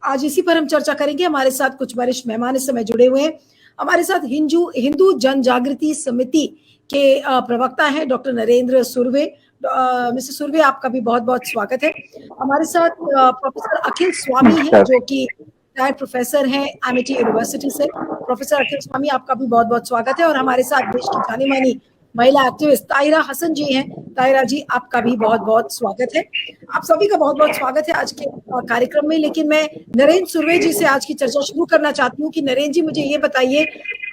आज इसी पर हम चर्चा करेंगे। हमारे साथ कुछ वरिष्ठ मेहमान इस समय जुड़े हुए हैं। हमारे साथ हिंदू जन जागृति समिति के प्रवक्ता हैं डॉक्टर नरेंद्र सुर्वे। मिस्टर सुर्वे, आपका भी बहुत बहुत स्वागत है। हमारे साथ प्रोफेसर अखिल स्वामी हैं, जो कि रिटायर्ड प्रोफेसर हैं एमिटी यूनिवर्सिटी से। प्रोफेसर अखिल स्वामी, आपका भी बहुत बहुत स्वागत है। और हमारे साथ देश की जानी मानी महिला एक्टिविस्ट ताहिरा हसन जी हैं। ताहिरा जी, आपका भी बहुत बहुत स्वागत है। आप सभी का बहुत बहुत स्वागत है आज के कार्यक्रम में। लेकिन मैं नरेंद्र सुर्वे जी से आज की चर्चा शुरू करना चाहती हूँ कि नरेंद्र जी, मुझे ये बताइए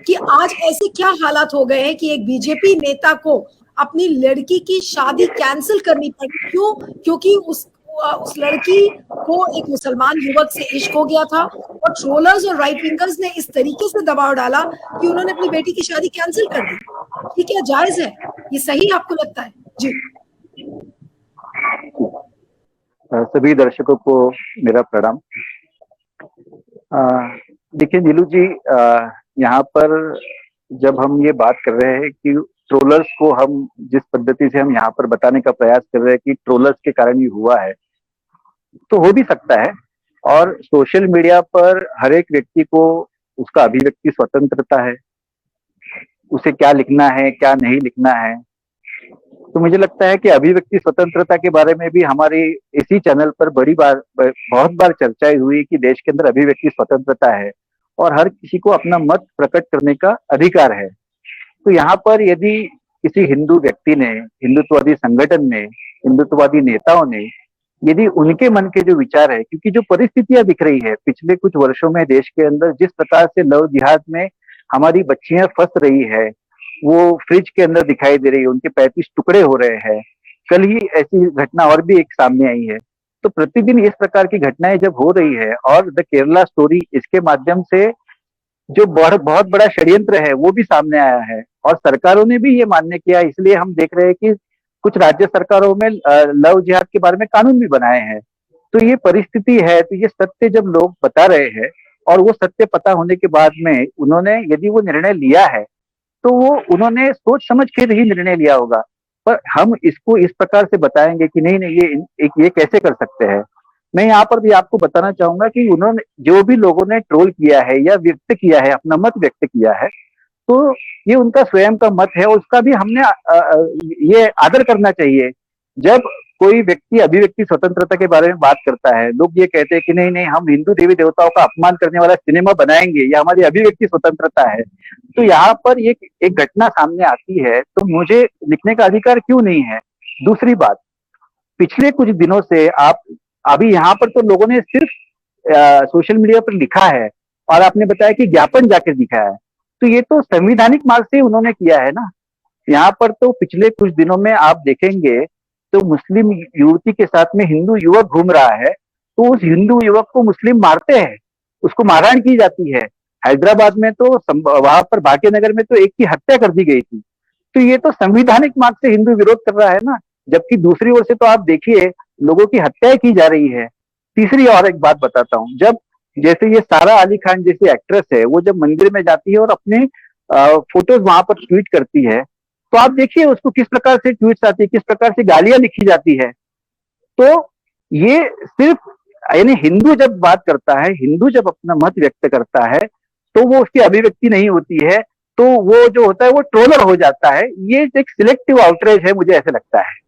कि आज ऐसे क्या हालात हो गए हैं कि एक बीजेपी नेता को अपनी लड़की की शादी कैंसिल करनी पड़ी। क्यों? क्योंकि उस लड़की को एक मुसलमान युवक से इश्क हो गया था और ट्रोलर्स और राइट विंगर्स ने इस तरीके से दबाव डाला कि उन्होंने अपनी बेटी की शादी कैंसिल कर दी। ये क्या जायज है? ये सही आपको लगता है? जी। सभी दर्शकों को मेरा प्रणाम। देखिए नीलू जी, यहाँ पर जब हम ये बात कर रहे हैं कि ट्रोलर्स को हम जिस पद्धति से हम यहाँ पर बताने का प्रयास कर रहे हैं कि ट्रोलर्स के कारण ये हुआ है, तो हो भी सकता है। और सोशल मीडिया पर हर एक व्यक्ति को उसका अभिव्यक्ति स्वतंत्रता है, उसे क्या लिखना है क्या नहीं लिखना है। तो मुझे लगता है कि अभिव्यक्ति स्वतंत्रता के बारे में भी हमारे इसी चैनल पर बहुत बार चर्चाएं हुई कि देश के अंदर अभिव्यक्ति स्वतंत्रता है और हर किसी को अपना मत प्रकट करने का अधिकार है। तो यहाँ पर यदि किसी हिंदू व्यक्ति ने, हिंदुत्ववादी संगठन ने, हिंदुत्ववादी नेताओं ने, यदि उनके मन के जो विचार है, क्योंकि जो परिस्थितियां दिख रही है पिछले कुछ वर्षों में देश के अंदर, जिस प्रकार से लव जिहाद में हमारी बच्चियां फंस रही है, वो फ्रिज के अंदर दिखाई दे रही है, उनके 35 टुकड़े हो रहे हैं। कल ही ऐसी घटना और भी एक सामने आई है। तो प्रतिदिन इस प्रकार की घटनाएं जब हो रही है और द केरला स्टोरी इसके माध्यम से जो बहुत बड़ा षड्यंत्र है वो भी सामने आया है और सरकारों ने भी ये मान्य किया। इसलिए हम देख रहे हैं कि कुछ राज्य सरकारों में लव जिहाद के बारे में कानून भी बनाए हैं। तो ये परिस्थिति है। तो ये सत्य जब लोग बता रहे हैं और वो सत्य पता होने के बाद में उन्होंने यदि वो निर्णय लिया है तो वो उन्होंने सोच समझ के ही निर्णय लिया होगा। पर हम इसको इस प्रकार से बताएंगे कि नहीं नहीं ये कैसे कर सकते हैं। मैं यहाँ पर भी आपको बताना चाहूंगा कि उन्होंने जो भी लोगों ने ट्रोल किया है या व्यक्त किया है, अपना मत व्यक्त किया है, तो ये उनका स्वयं का मत है और उसका भी हमने ये आदर करना चाहिए। जब कोई व्यक्ति अभिव्यक्ति स्वतंत्रता के बारे में बात करता है, लोग ये कहते हैं कि नहीं नहीं हम हिंदू देवी देवताओं का अपमान करने वाला सिनेमा बनाएंगे, या हमारी अभिव्यक्ति स्वतंत्रता है। तो यहाँ पर एक घटना सामने आती है तो मुझे लिखने का अधिकार क्यों नहीं है। दूसरी बात, पिछले कुछ दिनों से आप अभी यहाँ पर तो लोगों ने सिर्फ सोशल मीडिया पर लिखा है और आपने बताया कि ज्ञापन जाकर दिखा है, तो ये तो संवैधानिक मार्ग से उन्होंने किया है ना। यहाँ पर तो पिछले कुछ दिनों में आप देखेंगे तो मुस्लिम युवती के साथ में हिंदू युवक घूम रहा है, तो उस हिंदू युवक को मुस्लिम मारते हैं, उसको मारहाण की जाती है। हैदराबाद में तो वहां पर भाग्यनगर में तो एक की हत्या कर दी गई थी। तो ये तो संवैधानिक मार्ग से हिंदू विरोध कर रहा है ना। जबकि दूसरी ओर से तो आप देखिए लोगों की हत्याएं की जा रही है। तीसरी और एक बात बताता हूँ, जब जैसे ये सारा अली खान जैसी एक्ट्रेस है, वो जब मंदिर में जाती है और अपने फोटोज वहां पर ट्वीट करती है, तो आप देखिए उसको किस प्रकार से ट्वीट्स आती है, किस प्रकार से गालियां लिखी जाती है। तो ये सिर्फ यानी हिंदू जब बात करता है, हिंदू जब अपना मत व्यक्त करता है, तो वो उसकी अभिव्यक्ति नहीं होती है, तो वो जो होता है वो ट्रोलर हो जाता है। ये एक सिलेक्टिव आउटरीच है, मुझे ऐसे लगता है।